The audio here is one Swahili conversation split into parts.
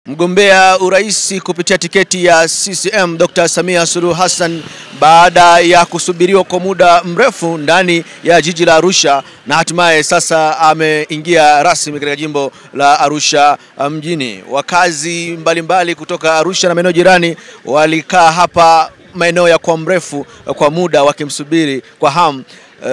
Mgombea uraisi kupitia tiketi ya CCM Dr. Samia Suluhu Hassan, baada ya kusubiriwa kwa muda mrefu ndani ya jiji la Arusha, na hatimaye sasa ameingia rasmi katika jimbo la Arusha mjini. Wakazi mbalimbali kutoka Arusha na maeneo jirani walikaa hapa maeneo ya kwa mrefu kwa muda wakimsubiri kwa hamu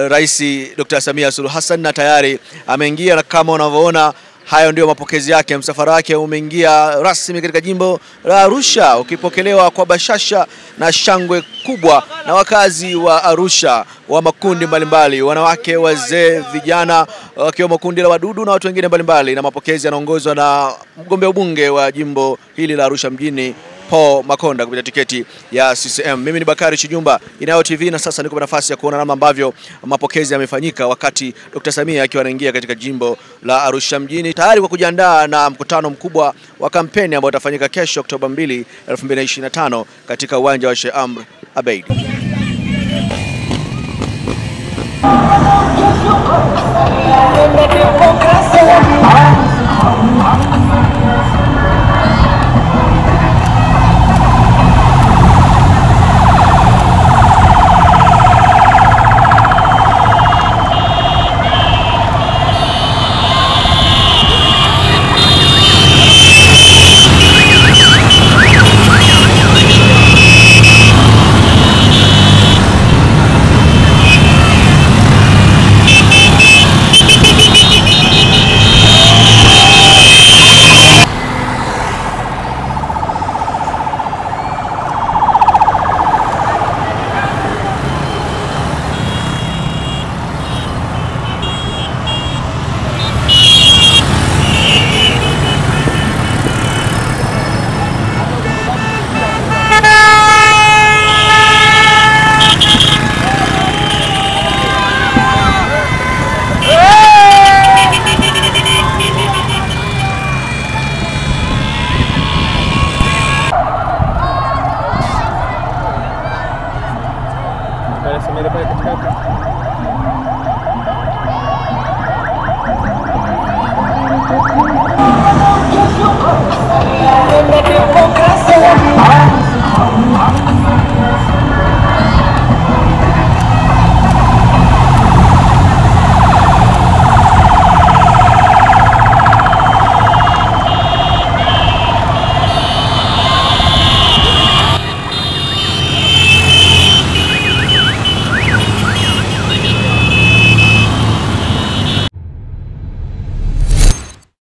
Rais Dr. Samia Suluhu Hassan, na tayari ameingia, na kama unavyoona hayo ndio mapokezi yake. Msafara wake umeingia rasmi katika jimbo la Arusha, ukipokelewa kwa bashasha na shangwe kubwa na wakazi wa Arusha wa makundi mbalimbali, wanawake, wazee, vijana, wakiwa makundi la wadudu na watu wengine mbalimbali. Na mapokezi yanaongozwa na mgombea ubunge wa jimbo hili la Arusha mjini, Paul Makonda, kupitia tiketi ya CCM. Mimi ni Bakari Chinyumba, Inayo TV, na sasa niko na nafasi ya kuona namna ambavyo mapokezi yamefanyika wakati Dr. Samia akiwa anaingia katika jimbo la Arusha mjini, tayari kwa kujiandaa na mkutano mkubwa wa kampeni ambao utafanyika kesho Oktoba 2, 2025 katika uwanja wa Sheikh Amri Abeid. Samia pale katikati.